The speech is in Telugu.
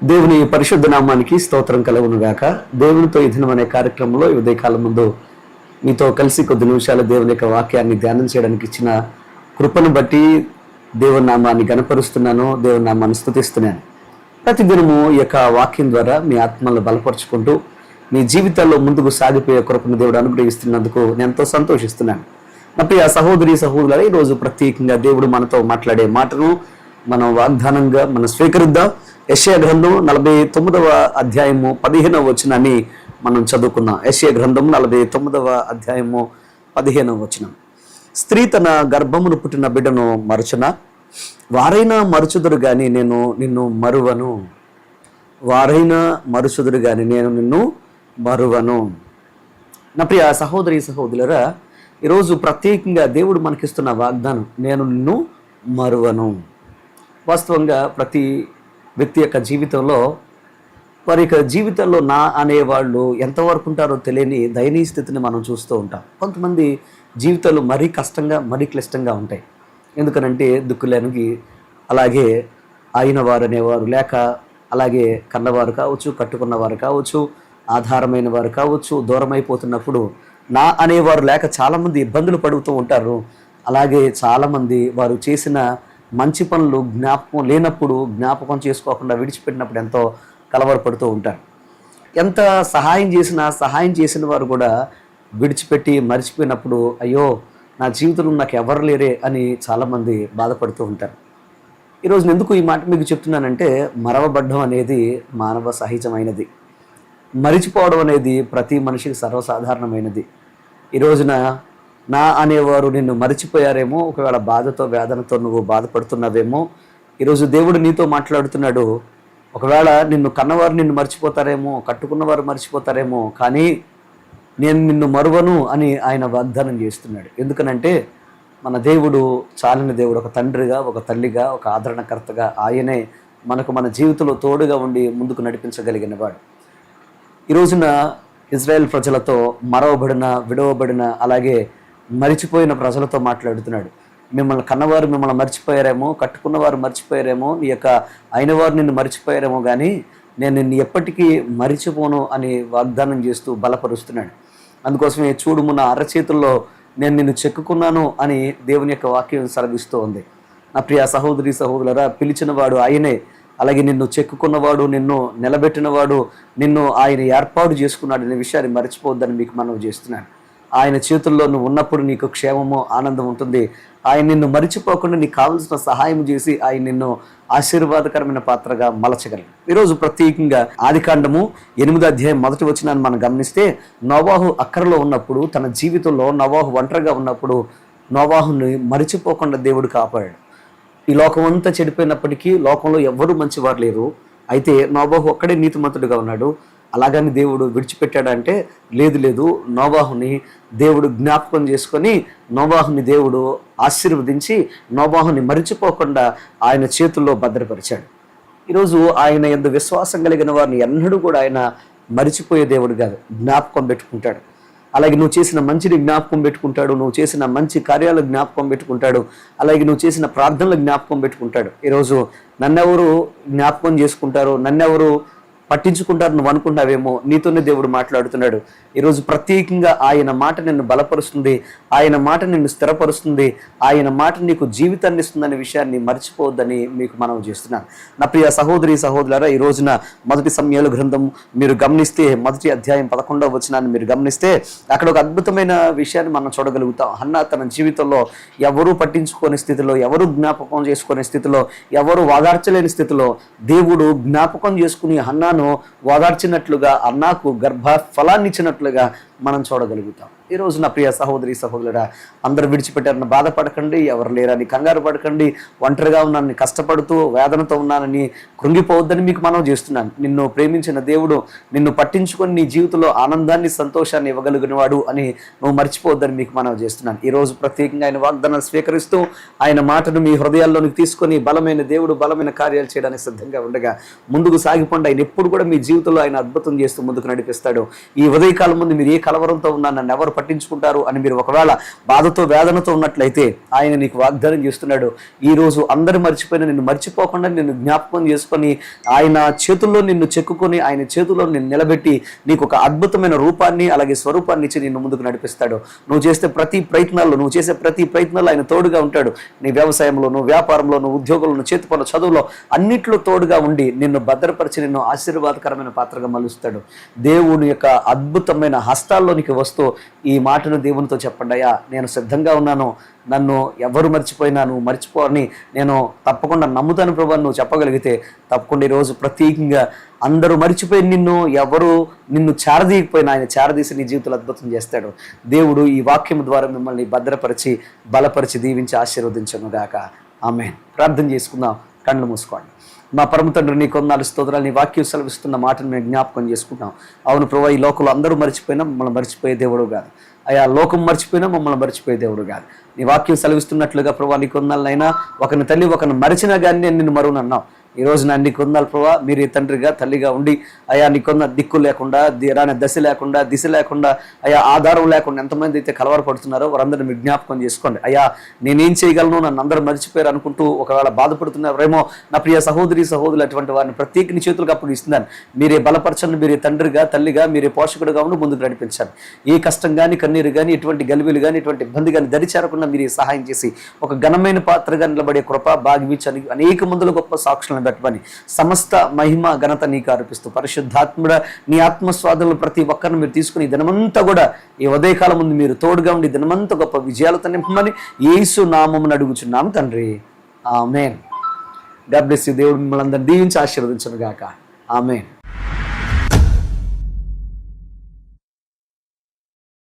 దేవుని పరిశుద్ధ నామానికి స్తోత్రం కలుగును గాక. దేవునితో ఈ దినం అనే కార్యక్రమంలో ఈ ఉదయకాలం ముందు మీతో కలిసి కొద్ది నిమిషాలు దేవుని యొక్క వాక్యాన్ని ధ్యానం చేయడానికి ఇచ్చిన కృపను బట్టి దేవుని నామాన్ని గణపరుస్తున్నాను, దేవుని నామాన్ని స్తుతిస్తున్నాను. ప్రతిదినము ఈ యొక్క వాక్యం ద్వారా మీ ఆత్మలను బలపరుచుకుంటూ మీ జీవితాల్లో ముందుకు సాగిపోయే కృపను దేవుడు అనుగ్రహిస్తున్నందుకు నేను ఎంతో సంతోషిస్తున్నాను. నా ప్రియ సహోదరి సహోదరులు, ఈరోజు ప్రత్యేకంగా దేవుడు మనతో మాట్లాడే మాటను మనం వాగ్దానంగా మనం స్వీకరిద్దాం. యెషయా గ్రంథం 49వ అధ్యాయము 15వ వచనాన్ని మనం చదువుకుందాం. యెషయా గ్రంథం 49వ అధ్యాయము 15వ వచనం. స్త్రీ తన గర్భమును పుట్టిన బిడ్డను మరచున, వారైనా మరుచుదురు గాని నేను నిన్ను మరువను. వారైనా మరుచుదురు గాని నేను నిన్ను మరువను. నా ప్రియ సహోదరి సహోదరులరా, ఈరోజు ప్రత్యేకంగా దేవుడు మనకిస్తున్న వాగ్దానం, నేను నిన్ను మరువను. వాస్తవంగా ప్రతి వ్యక్తి యొక్క జీవితంలో వారి యొక్క జీవితంలో నా అనేవాళ్ళు ఎంతవరకు ఉంటారో తెలియని దయనీయ స్థితిని మనం చూస్తూ ఉంటాం. కొంతమంది జీవితాలు మరీ కష్టంగా మరీ క్లిష్టంగా ఉంటాయి. ఎందుకనంటే దిక్కులేనికి అలాగే అయిన వారు అనేవారు లేక, అలాగే కన్నవారు కావచ్చు, కట్టుకున్నవారు కావచ్చు, ఆధారమైన వారు కావచ్చు, దూరం అయిపోతున్నప్పుడు నా అనేవారు లేక చాలామంది ఇబ్బందులు పడుతూ ఉంటారు. అలాగే చాలామంది వారు చేసిన మంచి పనులు జ్ఞాపకం లేనప్పుడు, జ్ఞాపకం చేసుకోకుండా విడిచిపెట్టినప్పుడు ఎంతో కలవరపడుతూ ఉంటారు. ఎంత సహాయం చేసిన వారు కూడా విడిచిపెట్టి మర్చిపోయినప్పుడు, అయ్యో నా జీవితంలో నాకు ఎవరు లేరే అని చాలామంది బాధపడుతూ ఉంటారు. ఈరోజు ఎందుకు ఈ మాట మీకు చెప్తున్నానంటే, మరవబడ్డం అనేది మానవ సహజమైనది. మరిచిపోవడం అనేది ప్రతి మనిషికి సర్వసాధారణమైనది. ఈ రోజున నా అనేవారు నిన్ను మరిచిపోయారేమో, ఒకవేళ బాధతో వేదనతో నువ్వు బాధపడుతున్నావేమో. ఈరోజు దేవుడు నీతో మాట్లాడుతున్నాడు. ఒకవేళ నిన్ను కన్నవారు నిన్ను మర్చిపోతారేమో, కట్టుకున్నవారు మర్చిపోతారేమో, కానీ నేను నిన్ను మరువను అని ఆయన వాగ్దానం చేస్తున్నాడు. ఎందుకనంటే మన దేవుడు చాలిన దేవుడు. ఒక తండ్రిగా, ఒక తల్లిగా, ఒక ఆదరణకర్తగా ఆయనే మనకు మన జీవితంలో తోడుగా ఉండి ముందుకు నడిపించగలిగిన వాడు. ఈ రోజున ఇజ్రాయెల్ ప్రజలతో మరవబడిన, విడవబడిన, అలాగే మరిచిపోయిన ప్రజలతో మాట్లాడుతున్నాడు. మిమ్మల్ని కన్నవారు మిమ్మల్ని మర్చిపోయారేమో, కట్టుకున్నవారు మర్చిపోయారేమో, నీ యొక్క అయిన వారు నిన్ను మర్చిపోయారేమో, కానీ నేను నిన్ను ఎప్పటికీ మరిచిపోను అని వాగ్దానం చేస్తూ బలపరుస్తున్నాడు. అందుకోసమే చూడుము నా అరచేతుల్లో నేను నిన్ను చెక్కుకున్నాను అని దేవుని యొక్క వాక్యం సెలవిస్తూ ఉంది. నా ప్రియ సహోదరి సహోదరులరా, పిలిచిన వాడు ఆయనే. అలాగే నిన్ను చెక్కుకున్నవాడు, నిన్ను నిలబెట్టినవాడు, నిన్ను ఆయన ఏర్పాటు చేసుకున్నాడు అనే విషయాన్ని మర్చిపోవద్దని మీకు మనవి చేస్తున్నాను. ఆయన చేతుల్లో నువ్వు ఉన్నప్పుడు నీకు క్షేమము, ఆనందం ఉంటుంది. ఆయన నిన్ను మరిచిపోకుండా నీకు కావలసిన సహాయం చేసి ఆయన నిన్ను ఆశీర్వాదకరమైన పాత్రగా మలచగలరు. ఈరోజు ప్రత్యేకంగా ఆదికాండము 8వ అధ్యాయం 1వ వచనాన్ని మనం గమనిస్తే, నోవాహు అక్కరలో ఉన్నప్పుడు, తన జీవితంలో నోవాహు ఒంటరిగా ఉన్నప్పుడు నోవాహుని మరిచిపోకుండా దేవుడు కాపాడాడు. ఈ లోకం అంతా చెడిపోయినప్పటికీ లోకంలో ఎవ్వరూ మంచివారు లేరు. అయితే నోవాహు ఒక్కడే నీతిమంతుడిగా ఉన్నాడు. అలాగని దేవుడు విడిచిపెట్టాడంటే లేదు. నోవాహుని దేవుడు జ్ఞాపకం చేసుకొని నోవాహుని దేవుడు ఆశీర్వదించి నోవాహుని మరిచిపోకుండా ఆయన చేతుల్లో భద్రపరిచాడు. ఈరోజు ఆయన యందు విశ్వాసం కలిగిన వారిని ఎన్నడూ కూడా ఆయన మరిచిపోయే దేవుడు కాదు, జ్ఞాపకం పెట్టుకుంటాడు. అలాగే నువ్వు చేసిన మంచిని జ్ఞాపకం పెట్టుకుంటాడు, నువ్వు చేసిన మంచి కార్యాలు జ్ఞాపకం పెట్టుకుంటాడు, అలాగే నువ్వు చేసిన ప్రార్థనలు జ్ఞాపకం పెట్టుకుంటాడు. ఈరోజు నన్నెవరు జ్ఞాపకం చేసుకుంటారు, నన్నెవరు పట్టించుకుంటారు నువ్వు అనుకుంటావేమో, నీతోనే దేవుడు మాట్లాడుతున్నాడు. ఈరోజు ప్రత్యేకంగా ఆయన మాట నిన్ను బలపరుస్తుంది, ఆయన మాట నిన్ను స్థిరపరుస్తుంది, ఆయన మాట నీకు జీవితాన్ని ఇస్తుందనే విషయాన్ని మర్చిపోవద్దని మీకు మనం చేస్తున్నాను. నా ప్రియ సహోదరి సహోదరులారా, ఈ రోజున 1 సమూయేలు గ్రంథం మీరు గమనిస్తే 1వ అధ్యాయం 11వ వచనాన్ని మీరు గమనిస్తే అక్కడ ఒక అద్భుతమైన విషయాన్ని మనం చూడగలుగుతాం. హన్నా తన జీవితంలో ఎవరూ పట్టించుకోని స్థితిలో, ఎవరు జ్ఞాపకం చేసుకునే స్థితిలో, ఎవరు వాదార్చలేని స్థితిలో దేవుడు జ్ఞాపకం చేసుకుని హన్నాను ఓదార్చినట్లుగా, అన్నాకు గర్భ ఫలాన్ని ఇచ్చినట్లుగా మనం చూడగలుగుతాం. ఈరోజు నా ప్రియ సహోదరి సహోదరుడా, అందరూ విడిచిపెట్టారని బాధపడకండి, ఎవరు లేరని కంగారు పడకండి, ఒంటరిగా ఉన్నానని కష్టపడుతూ వేదనతో ఉన్నానని కృంగిపోవద్దని మీకు మనం చేస్తున్నాను. నిన్ను ప్రేమించిన దేవుడు నిన్ను పట్టించుకొని నీ జీవితంలో ఆనందాన్ని, సంతోషాన్ని ఇవ్వగలిగిన వాడు అని నువ్వు మర్చిపోవద్దని మీకు మనం చేస్తున్నాను. ఈరోజు ప్రత్యేకంగా ఆయన వాగ్దానాలు స్వీకరిస్తూ ఆయన మాటను మీ హృదయాల్లోనికి తీసుకొని బలమైన దేవుడు బలమైన కార్యాలు చేయడానికి సిద్ధంగా ఉండగా ముందుకు సాగిపోండి. ఆయన ఎప్పుడు కూడా మీ జీవితంలో ఆయన అద్భుతం చేస్తూ ముందుకు నడిపిస్తాడు. ఈ ఉదయకాలం ముందు మీరు ఏ కలవరంతో ఉన్నాను, నన్ను ఎవరు పట్టించుకుంటారు అని మీరు ఒకవేళ బాధతో వేదనతో ఉన్నట్లయితే ఆయన నీకు వాగ్దానం చేస్తున్నాడు. ఈరోజు అందరు మర్చిపోయినా నిన్ను మర్చిపోకుండా నిన్ను జ్ఞాపకం చేసుకొని ఆయన చేతుల్లో నిన్ను చెక్కుకొని ఆయన చేతుల్లో నిన్ను నిలబెట్టి నీకు ఒక అద్భుతమైన రూపాన్ని అలాగే స్వరూపాన్ని ఇచ్చి నిన్ను ముందుకు నడిపిస్తాడు. నువ్వు చేసే ప్రతి ప్రయత్నాల్లో ఆయన తోడుగా ఉంటాడు. నీ వ్యవసాయంలో, నువ్వు వ్యాపారంలో, నువ్వు ఉద్యోగంలో, నువ్వు చేతి పనుల చదువులో అన్నిట్లో తోడుగా ఉండి నిన్ను భద్రపరిచి నిన్ను ఆశీర్వాదకరమైన పాత్రగా మలుస్తాడు. దేవుని యొక్క అద్భుతమైన హస్తాల్లోనికి వస్తూ ఈ మాటను దేవునితో చెప్పండి, అయ్యా నేను సిద్ధంగా ఉన్నాను, నన్ను ఎవరు మర్చిపోయినా నువ్వు మర్చిపో అని నేను తప్పకుండా నమ్ముతాను ప్రభు నువ్వు చెప్పగలిగితే తప్పకుండా ఈరోజు ప్రత్యేకంగా అందరూ మర్చిపోయి ఎవరు నిన్ను చేరదీయకపోయినా ఆయన చేరదీసి నీ జీవితంలో అద్భుతం చేస్తాడు. దేవుడు ఈ వాక్యం ద్వారా మిమ్మల్ని భద్రపరిచి బలపరిచి దీవించి ఆశీర్వదించను గాక. ఆమేన్. ప్రార్థన చేసుకుందాం. కళ్ళు మూసుకోండి. మా పరమ తండ్రి నీ కొందరు స్తోత్రాలు, నీ వాక్యం సెలవిస్తున్న మాటను మేము జ్ఞాపకం చేసుకుంటాం. అవును ప్రభు, ఈ లోకంలో అందరూ మర్చిపోయినా మమ్మల్ని మర్చిపోయే దేవుడు కాదు అయ్యా. లోకం మర్చిపోయినా మమ్మల్ని మర్చిపోయే దేవుడు కాదు. నీ వాక్యం సెలవిస్తున్నట్లుగా ప్రభు నీ కొందలైనా ఒకరిని తల్లి ఒకరిని మరిచినా కానీ నేను నిన్ను మరునన్నావు. ఈ రోజు నా నీ కొందాలు ప్రభా మీరు తండ్రిగా తల్లిగా ఉండి అయ్యా నీ కొన్న దిక్కు లేకుండా రాని దశ లేకుండా దిశ లేకుండా అయ్యా ఆధారం లేకుండా ఎంతమంది అయితే కలవరపడుతున్నారో వారందరిని మీరు జ్ఞాపకం చేసుకోండి. అయ్యా నేనేం చేయగలను, నన్ను అందరూ మర్చిపోయారు అనుకుంటూ ఒకవేళ బాధపడుతున్నారేమో నా ప్రియ సహోదరులు అటువంటి వారిని ప్రత్యేక నీ చేతులకు అప్పుడు ఇస్తున్నాను. మీరే బలపరచండి, మీరే తండ్రిగా తల్లిగా మీరే పోషకుడుగా ఉండి ముందుకు నడిపించండి. ఏ కష్టం కానీ కన్నీరు కానీ ఎటువంటి గలిబిలు కానీ ఎటువంటి ఇబ్బంది కానీ దరిచేరకుండా మీరే సహాయం చేసి ఒక ఘనమైన పాత్రగా నిలబడే కృప భాగ్యమించని అనేక మందుల గొప్ప సాక్షులను పెట్టమని సమస్త మహిమ ఘనత నీకు అర్పిస్తూ పరిశుద్ధాత్ముడ నీ ఆత్మస్వాదులు ప్రతి ఒక్కరిని మీరు తీసుకుని దినమంతా కూడా ఈ ఉదయకాలం ముందు మీరు తోడుగా ఉండి దినమంతా గొప్ప విజయాలతో నింపమని యేసు నామమున అడుగుచున్నాం తండ్రి. ఆమేన్. God bless you. దేవుడు మిమ్మల్ని అందరిని దీవించి ఆశీర్వదించును గాక. ఆమేన్.